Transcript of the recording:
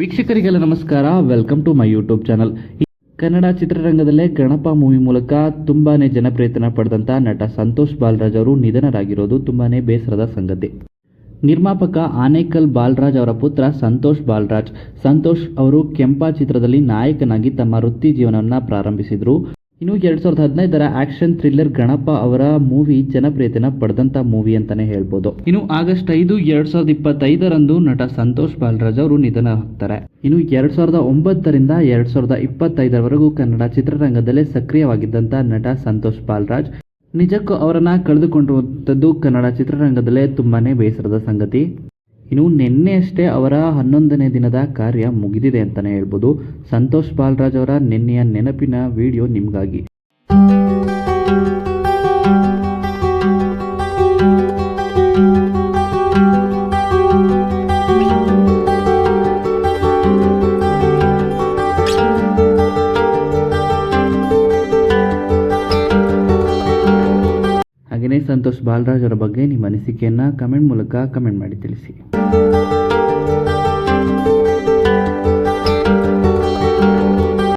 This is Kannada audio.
ವೀಕ್ಷಕರಿಗೆಲ್ಲ ನಮಸ್ಕಾರ. Welcome to my YouTube channel. Kannada ಚಿತ್ರರಂಗದಲ್ಲೇ ಗಣಪ ಮೂವಿ ಮೂಲಕ ತುಂಬಾನೇ ಜನಪ್ರಿಯತೆನ ಪಡೆದಂತ ನಟ ಸಂತೋಷ್ ಬಾಲರಾಜ್ ಅವರು ನಿಧನರಾಗಿರೋದು ತುಂಬಾನೇ ಬೇಸರದ ಸಂಗತಿ. ನಿರ್ಮಾಪಕ ಆನೇಕಲ್ ಬಾಲರಾಜ್ ಅವರ ಪುತ್ರ ಸಂತೋಷ್ ಬಾಲರಾಜ್. ಸಂತೋಷ್ ಅವರು ಕೆಂಪ ಚಿತ್ರದಲ್ಲಿ ನಾಯಕನಾಗಿ ತಮ್ಮ ವೃತ್ತಿ ಜೀವನವನ್ನು ಪ್ರಾರಂಭಿಸಿದರು. ಇನ್ನು 2015ರ ಆಕ್ಷನ್ ಥ್ರಿಲ್ಲರ್ ಗಣಪ ಅವರ ಮೂವಿ ಜನಪ್ರಿಯತೆನ ಪಡೆದಂತ ಮೂವಿ ಅಂತಾನೆ ಹೇಳ್ಬೋದು. ಇನ್ನು ಆಗಸ್ಟ್ 5, 2025ರಂದು ನಟ ಸಂತೋಷ್ ಬಾಲರಾಜ್ ಅವರು ನಿಧನ ಆಗ್ತಾರೆ. ಇನ್ನು 2009ರಿಂದ 2025ರವರೆಗೂ ಕನ್ನಡ ಚಿತ್ರರಂಗದಲ್ಲೇ ಸಕ್ರಿಯವಾಗಿದ್ದಂತ ನಟ ಸಂತೋಷ್ ಬಾಲರಾಜ್. ನಿಜಕ್ಕೂ ಅವರನ್ನ ಕಳೆದುಕೊಂಡಿರುವಂಥದ್ದು ಕನ್ನಡ ಚಿತ್ರರಂಗದಲ್ಲೇ ತುಂಬಾನೇ ಬೇಸರದ ಸಂಗತಿ. ಇನ್ನು ನಿನ್ನೆಯಷ್ಟೇ ಅವರ 11ನೇ ದಿನದ ಕಾರ್ಯ ಮುಗಿದಿದೆ ಅಂತಾನೆ ಹೇಳ್ಬೋದು. ಸಂತೋಷ್ ಬಾಲರಾಜ್ ಅವರ ನಿನ್ನೆಯ ನೆನಪಿನ ವಿಡಿಯೋ ನಿಮಗಾಗಿ. ಹಾಗೆಯೇ ಸಂತೋಷ್ ಬಾಲರಾಜ್ ಅವರ ಬಗ್ಗೆ ನಿಮ್ಮ ಅನಿಸಿಕೆಯನ್ನು ಕಮೆಂಟ್ ಮೂಲಕ ಕಮೆಂಟ್ ಮಾಡಿ ತಿಳಿಸಿ.